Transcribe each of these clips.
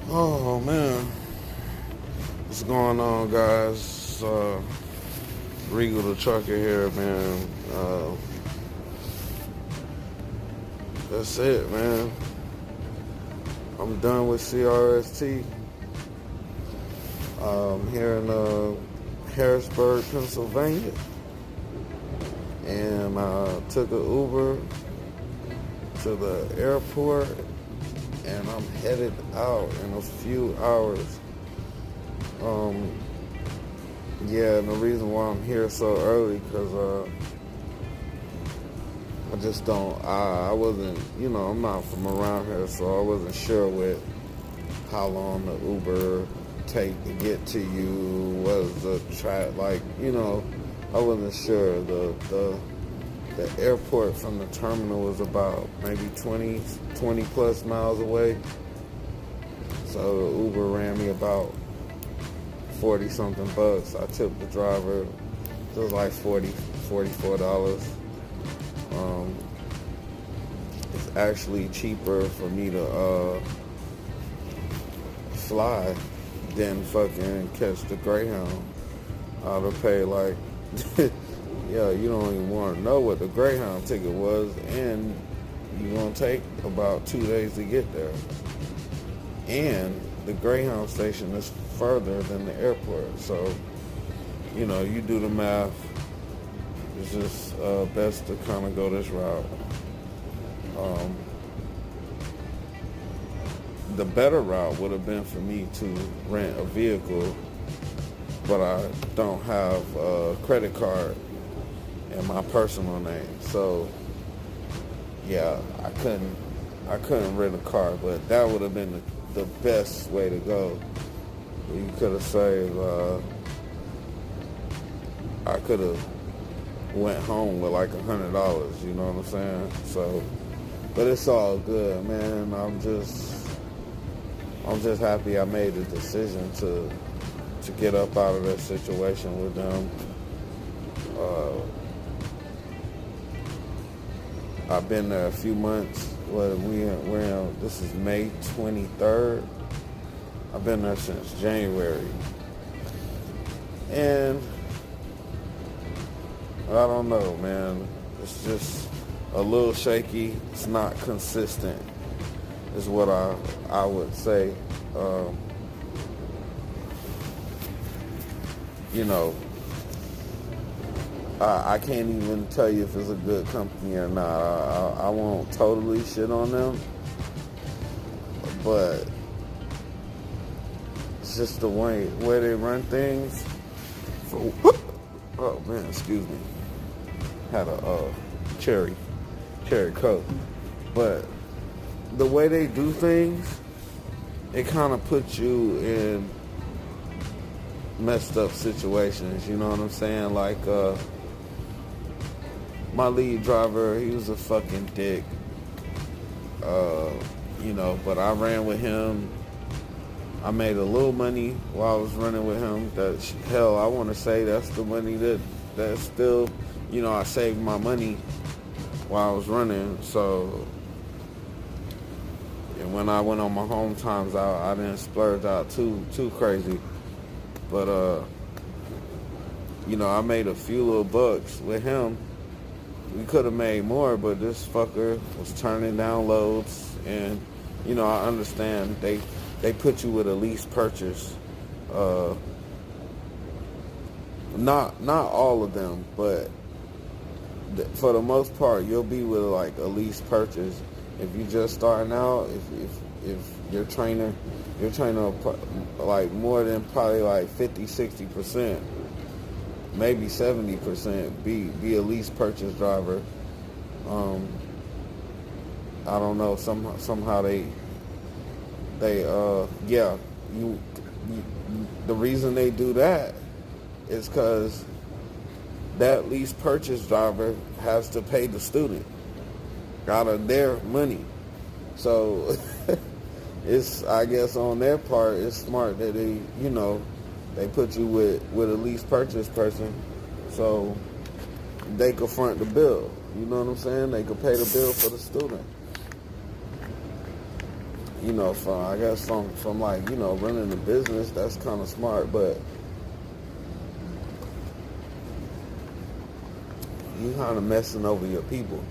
Oh man, what's going on, guys? Regal the Trucker here, man. That's it, man. I'm done with CRST. Here in Harrisburg, Pennsylvania, and I took an Uber to the airport, and I'm headed out in a few hours. Yeah, and the reason why I'm here so early, because I just don't, I wasn't, I'm not from around here, so I wasn't sure with how long the Uber take to get to you, was the track, I wasn't sure. The airport from the terminal was about maybe 20 plus miles away, so the Uber ran me about 40 something bucks. I tipped the driver. It was like $44. It's actually cheaper for me to fly than fucking catch the Greyhound. I'd have paid like, yeah, you don't even want to know what the Greyhound ticket was, and you're gonna take about 2 days to get there. And the Greyhound station is further than the airport, so you do the math. It's just best to kind of go this route. The better route would have been for me to rent a vehicle, but I don't have a credit card in my personal name, so yeah, I couldn't rent a car, but that would have been the best way to go. You could have saved. I could have went home with like $100. You know what I'm saying? So, but it's all good, man. I'm just happy I made the decision to get up out of that situation with them. I've been there a few months. This is May 23rd. I've been there since January. And I don't know, man. It's just a little shaky. It's not consistent, is what I would say. I can't even tell you if it's a good company or not. I won't totally shit on them, but it's just the way they run things. Oh man, excuse me. Had a cherry Coke, but the way they do things, it kind of puts you in messed up situations. You know what I'm saying? Like my lead driver, he was a fucking dick. But I ran with him. I made a little money while I was running with him. I want to say that's the money that's still, I saved my money while I was running. So, and when I went on my home times, I didn't splurge out too crazy. But, I made a few little bucks with him. We could have made more, but this fucker was turning down loads. And, I understand they put you with a lease purchase. Not all of them, but for the most part, you'll be with like a lease purchase. If you're just starting out, if your trainer like more than probably like 50-60%, maybe 70% be a lease purchase driver. I don't know, somehow they the reason they do that is because that lease purchase driver has to pay the student out of their money. So it's, I guess on their part, it's smart that they put you with a lease purchase person, so they could front the bill. You know what I'm saying? They could pay the bill for the student. from I guess from like running a business, that's kind of smart, but you kind of messing over your people.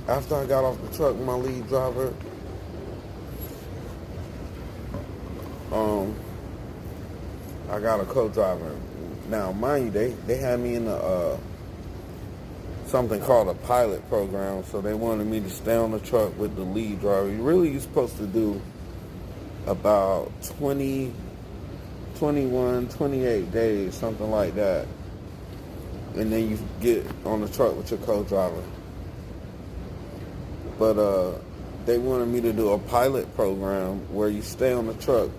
After I got off the truck, my lead driver, I got a co-driver. Now, mind you, they had me in something called a pilot program, so they wanted me to stay on the truck with the lead driver. You're supposed to do about 20, 21, 28 days, something like that. And then you get on the truck with your co-driver. But they wanted me to do a pilot program where you stay on the truck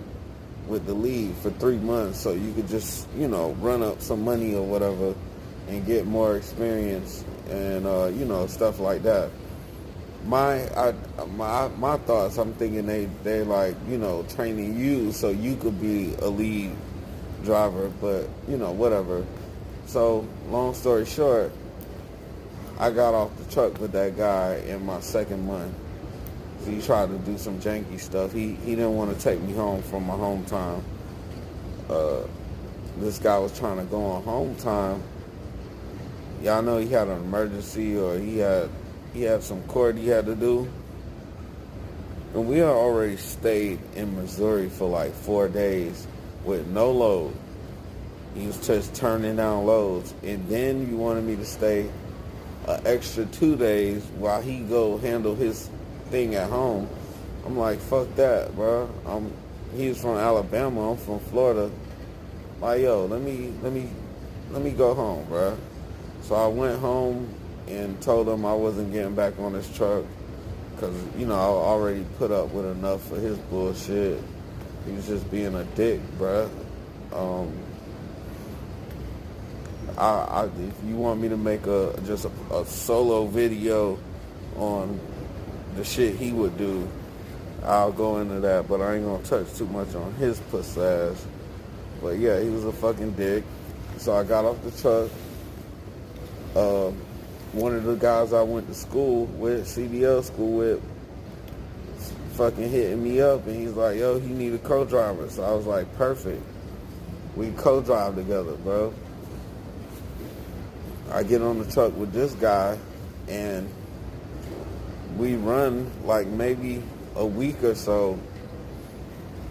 with the lead for 3 months so you could just, run up some money or whatever and get more experience and, stuff like that. My thoughts, I'm thinking they like, training you so you could be a lead driver, but, whatever. So, long story short, I got off the truck with that guy in my second month. So he tried to do some janky stuff. He didn't want to take me home from my home time. This guy was trying to go on home time. Y'all know he had an emergency or he had some court he had to do. And we had already stayed in Missouri for like 4 days with no load. He was just turning down loads. And then you wanted me to stay an extra 2 days while he go handle his thing at home. I'm like, fuck that, bro. He was from Alabama. I'm from Florida. Like, yo, let me go home, bro. So I went home and told him I wasn't getting back on his truck because, I already put up with enough of his bullshit. He was just being a dick, bro. If you want me to make a solo video on the shit he would do, I'll go into that, but I ain't gonna touch too much on his puss ass. But yeah, he was a fucking dick. So I got off the truck. One of the guys I went to school with, CDL school with, fucking hitting me up, and he's like, yo, he need a co-driver. So I was like, perfect. We co-drive together, bro. I get on the truck with this guy, and we run like maybe a week or so,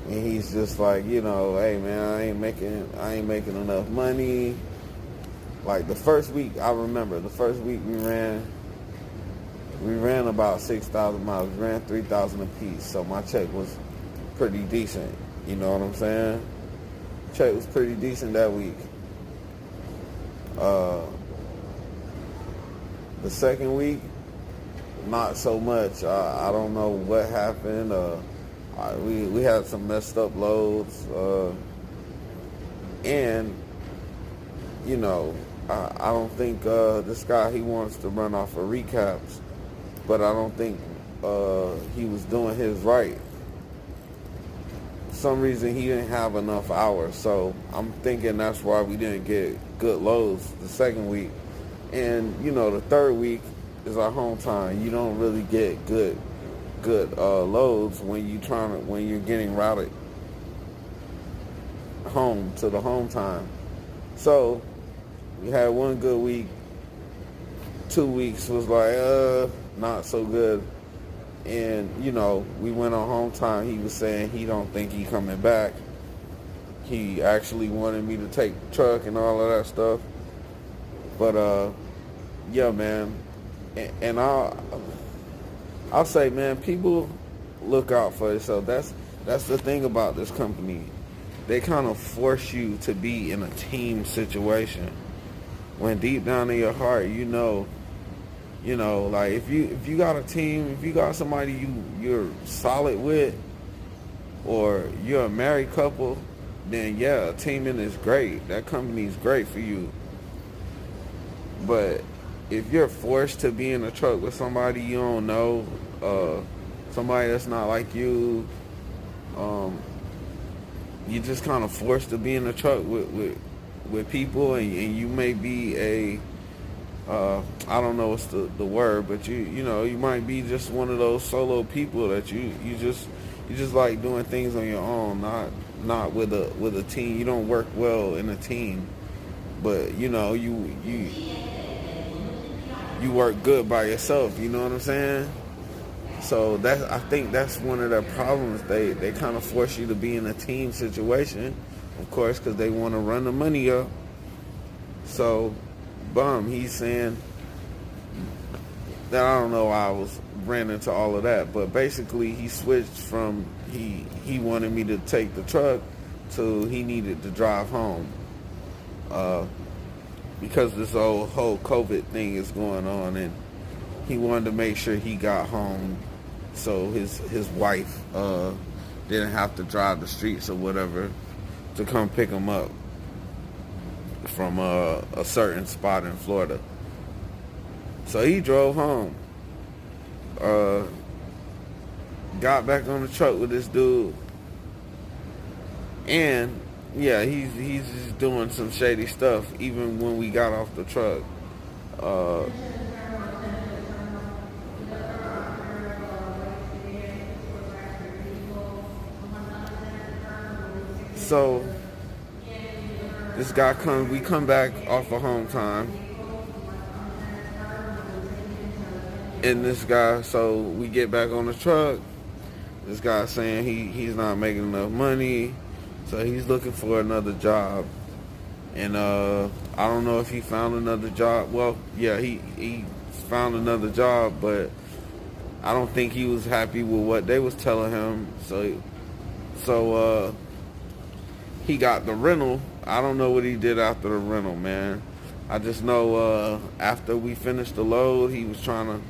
and he's just like, hey man, I ain't making enough money. Like the first week, I remember the first week we ran about 6,000 miles. We ran 3,000 apiece, so my check was pretty decent. You know what I'm saying? Check was pretty decent that week. The second week, not so much. I don't know what happened. We had some messed up loads, and I don't think this guy, he wants to run off of recaps, but I don't think he was doing his right. For some reason he didn't have enough hours, so I'm thinking that's why we didn't get good loads the second week. And the third week is our home time. You don't really get good loads when you're getting routed home to the home time. So we had one good week. 2 weeks was like not so good. And we went on home time. He was saying he don't think he coming back. He actually wanted me to take the truck and all of that stuff. But yeah, man, and I'll say, man, people look out for themselves. That's the thing about this company. They kind of force you to be in a team situation, when deep down in your heart, like if you got a team, if you got somebody you're solid with, or you're a married couple, then yeah, teaming is great. That company is great for you. But if you're forced to be in a truck with somebody you don't know, somebody that's not like you, you're just kind of forced to be in a truck with with people, and you may be a I don't know what's the word, but you know, you might be just one of those solo people that you just like doing things on your own, not with a team. You don't work well in a team, but you know, you work good by yourself. You know what I'm saying? So I think that's one of their problems. They kind of force you to be in a team situation, of course, because they want to run the money up. So, he's saying that, I don't know why I ran into all of that, but basically he switched from he wanted me to take the truck to he needed to drive home, because this whole COVID thing is going on, and he wanted to make sure he got home so his wife didn't have to drive the streets or whatever to come pick him up from a certain spot in Florida. So he drove home, got back on the truck with this dude, and yeah, he's just doing some shady stuff even when we got off the truck. So this guy we come back off of home time, and this guy, so we get back on the truck, this guy saying he's not making enough money, so he's looking for another job. And I don't know if he found another job. Well, yeah, he found another job, but I don't think he was happy with what they was telling him. So he got the rental. I don't know what he did after the rental, man. I just know after we finished the load, he was trying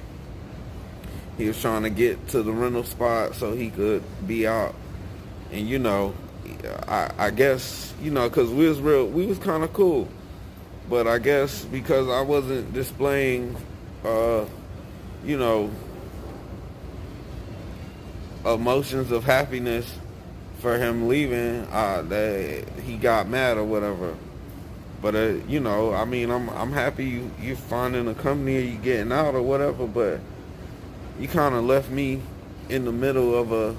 to get to the rental spot so he could be out. And you know, I guess, you know, because we was kind of cool, but I guess because I wasn't displaying you know, emotions of happiness for him leaving, that he got mad or whatever. But you know, I mean, I'm happy you finding a company or you getting out or whatever, but you kind of left me in the middle of a,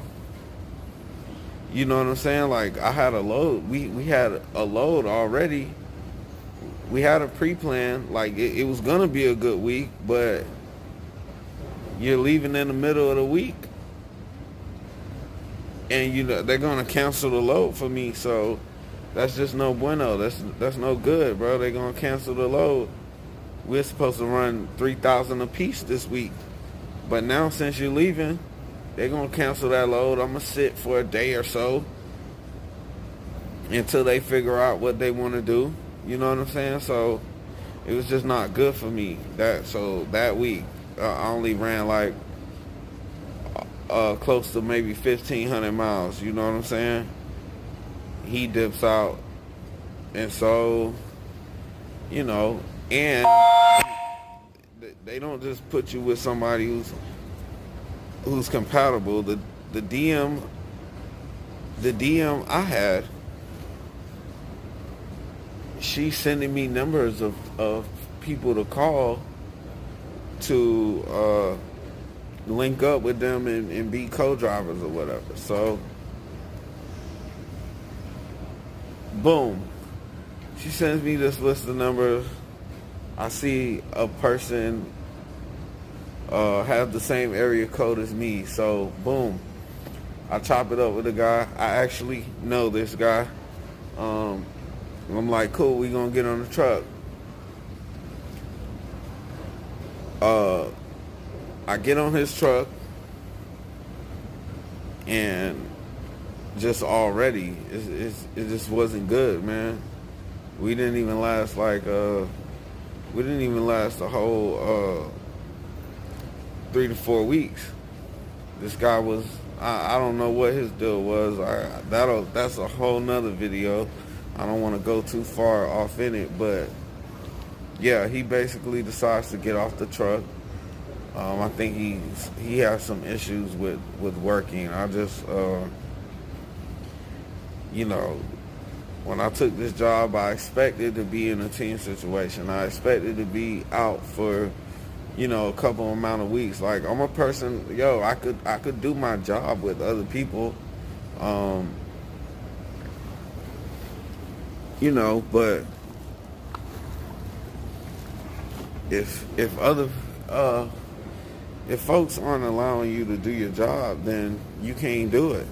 you know what I'm saying? Like, I had a load. We had a load already. We had a pre-plan. Like, it was going to be a good week, but you're leaving in the middle of the week. And, you know, they're going to cancel the load for me. So, that's just no bueno. That's no good, bro. They're going to cancel the load. We're supposed to run 3,000 a piece this week. But now, since you're leaving, they're going to cancel that load. I'm going to sit for a day or so until they figure out what they want to do. You know what I'm saying? So it was just not good for me. That week, I only ran like close to maybe 1,500 miles. You know what I'm saying? He dips out. And so, you know, and they don't just put you with somebody who's compatible. The DM I had, she's sending me numbers of people to call to link up with them and be co-drivers or whatever. So, boom, she sends me this list of numbers. I see a person have the same area code as me. So, boom, I chop it up with a guy. I actually know this guy. I'm like, cool, we gonna get on the truck. I get on his truck, and just already, it just wasn't good, man. We didn't even last a whole 3 to 4 weeks. This guy was, I don't know what his deal was. That's a whole nother video. I don't want to go too far off in it, but yeah, he basically decides to get off the truck. I think he has some issues with working. I just, you know, when I took this job, I expected to be in a team situation. I expected to be out for, a couple amount of weeks. Like, I'm a person, I could do my job with other people, but if other if folks aren't allowing you to do your job, then you can't do it.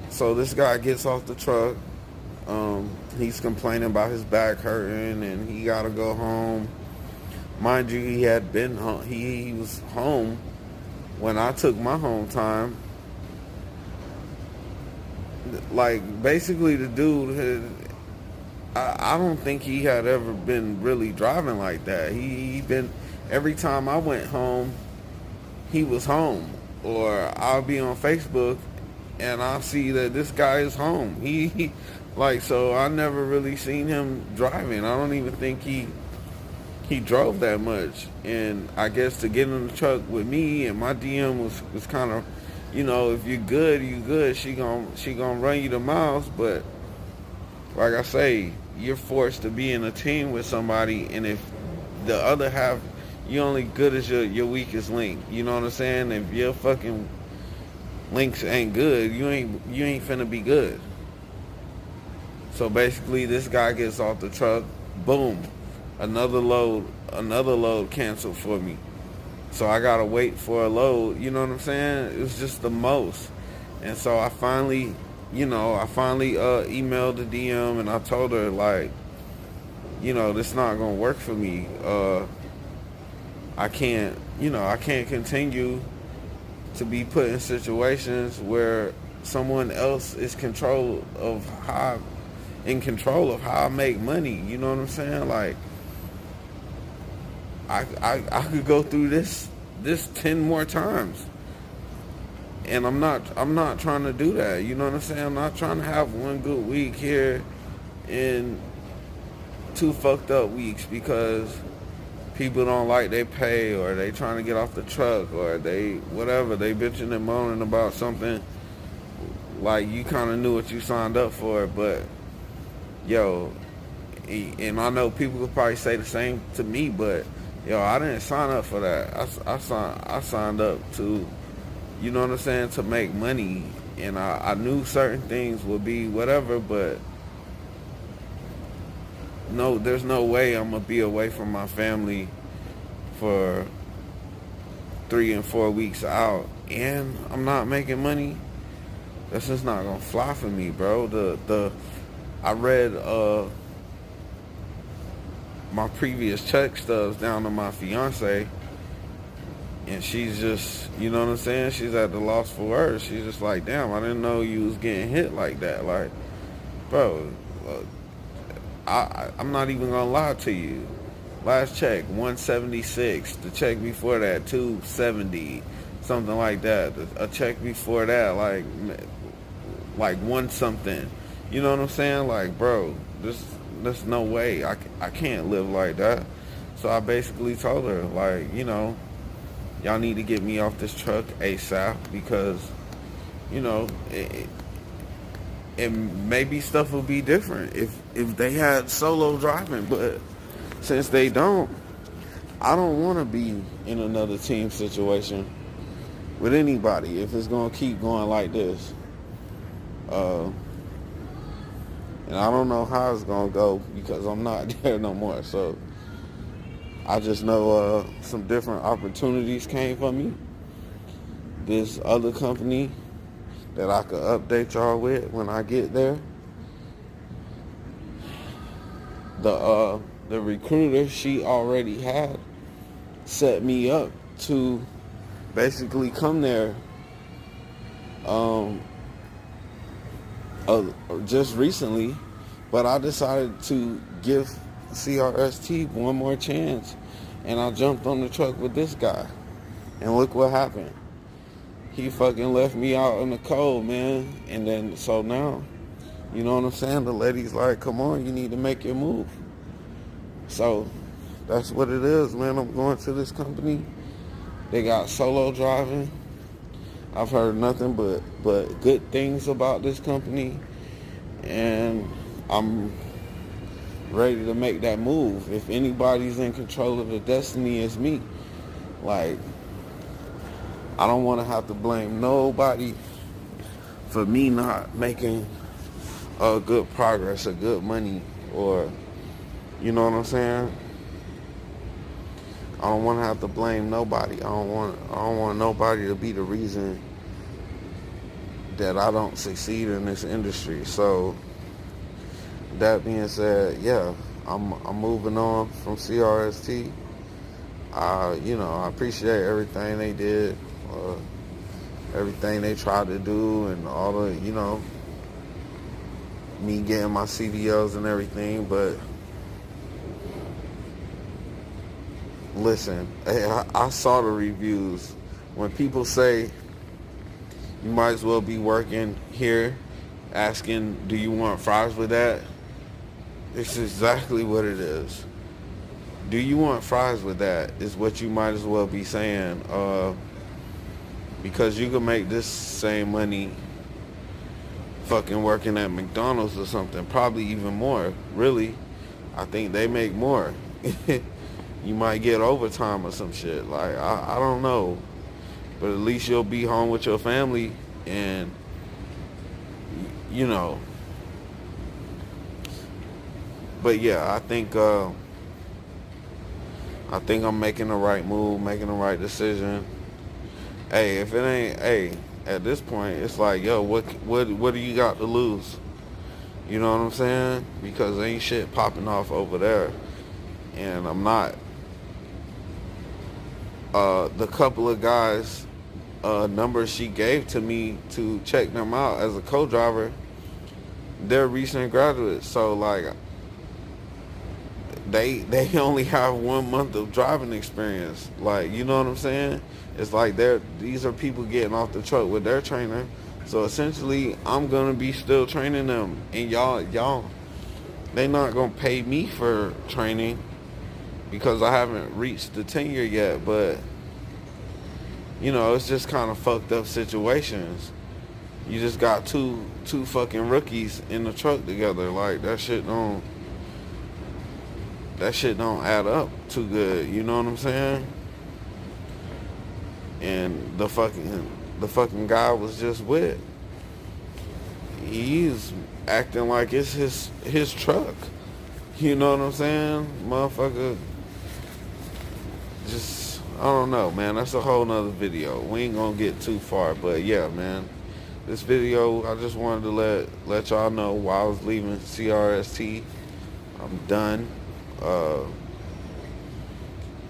So this guy gets off the truck. He's complaining about his back hurting and he gotta go home. Mind you, he had been home. He was home when I took my home time. Like, basically, the dude I don't think he had ever been really driving like that. He been, every time I went home, he was home. Or I'll be on Facebook and I'll see that this guy is home. So I never really seen him driving. I don't even think he drove that much. And I guess to get in the truck with me, and my DM was kind of, if you're good, you good. She gonna run you the miles. But like I say, you're forced to be in a team with somebody, and if the other half, you're only good as your weakest link. You know what I'm saying? If your fucking links ain't good, you ain't finna be good. So basically, this guy gets off the truck, boom, another load canceled for me. So I gotta wait for a load. You know what I'm saying? It was just the most. And so I finally emailed the DM and I told her, like, this not gonna work for me. I can't continue to be put in situations where someone else is in control of how I make money. You know what I'm saying? Like, I could go through this 10 more times. And I'm not trying to do that. You know what I'm saying? I'm not trying to have one good week here and 2 fucked up weeks because people don't like their pay, or they trying to get off the truck, or they bitching and moaning about something like you kind of knew what you signed up for. But and I know people could probably say the same to me, but I didn't sign up for that. I signed up to, you know what I'm saying, to make money. And I knew certain things would be whatever, but no, there's no way I'm gonna be away from my family for 3 and 4 weeks out and I'm not making money. That's just not gonna fly for me, bro. I read my previous check stubs down to my fiance, and she's just, you know what I'm saying, she's at the loss for words. She's just like, damn, I didn't know you was getting hit like that. Like, bro, I'm not even gonna lie to you. Last check, 176. The check before that, 270, something like that. A check before that, like one something. You know what I'm saying? Like, bro, there's no way. I can't live like that. So I basically told her, like, y'all need to get me off this truck ASAP, because, and maybe stuff would be different if they had solo driving. But since they don't, I don't want to be in another team situation with anybody if it's going to keep going like this. And I don't know how it's going to go because I'm not there no more. So I just know some different opportunities came for me. This other company that I could update y'all with when I get there. The recruiter, she already had set me up to basically come there just recently, but I decided to give CRST one more chance, and I jumped on the truck with this guy, and look what happened. He fucking left me out in the cold, man. And then, so now, you know what I'm saying? The lady's like, come on, you need to make your move. So that's what it is, man. I'm going to this company. They got solo driving. I've heard nothing but good things about this company, and I'm ready to make that move. If anybody's in control of the destiny, it's me. Like, I don't want to have to blame nobody for me not making a good progress, a good money, or, you know what I'm saying? I don't want to have to blame nobody. I don't want nobody to be the reason that I don't succeed in this industry. So that being said, yeah, I'm moving on from CRST. I appreciate everything they did, everything they tried to do, and all the, me getting my CDLs and everything. But listen, I saw the reviews. When people say you might as well be working here, asking, do you want fries with that? It's exactly what it is. Do you want fries with that is what you might as well be saying. Because you can make this same money fucking working at McDonald's or something. Probably even more. Really. I think they make more. You might get overtime or some shit. Like, I don't know. But at least you'll be home with your family and, But yeah, I think I'm making the right move, making the right decision. Hey, if it ain't, at this point, it's like, yo, what do you got to lose? You know what I'm saying? Because ain't shit popping off over there. And I'm not. The couple of guys, numbers she gave to me to check them out as a co-driver, they're recent graduates. So, like, they only have 1 month of driving experience. Like, you know what I'm saying? It's like these are people getting off the truck with their trainer. So essentially, I'm gonna be still training them, and y'all, they not gonna pay me for training because I haven't reached the tenure yet. But it's just kind of fucked up situations. You just got two fucking rookies in the truck together. Like, that shit don't add up too good. You know what I'm saying? And the fucking guy was just with. He's acting like it's his truck. You know what I'm saying? Motherfucker. Just, I don't know, man. That's a whole nother video. We ain't gonna get too far, but yeah, man. This video, I just wanted to let y'all know why I was leaving CRST. I'm done.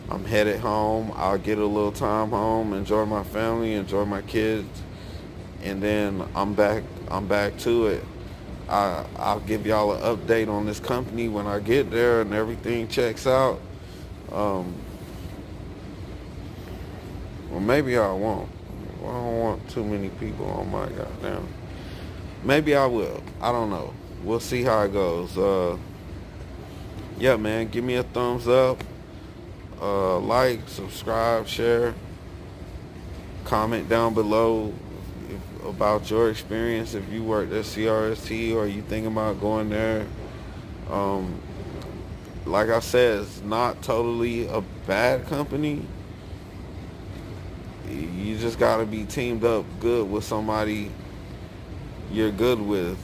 I'm headed home. I'll get a little time home, enjoy my family, enjoy my kids, and then I'm back to it. I'll give y'all an update on this company when I get there and everything checks out. Well, maybe I won't. I don't want too many people on my goddamn. Maybe I will. I don't know. We'll see how it goes. Yeah, man, give me a thumbs up, like, subscribe, share, comment down below about your experience if you worked at CRST or you thinking about going there. Like I said, it's not totally a bad company. You just got to be teamed up good with somebody you're good with.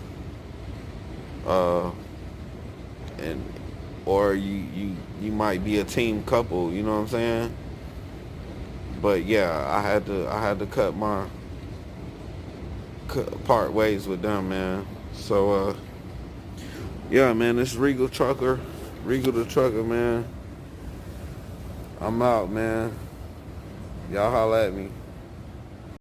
Or you might be a team couple, you know what I'm saying? But yeah, I had to part ways with them, man. So yeah, man, this Regal the Trucker, man. I'm out, man. Y'all holla at me.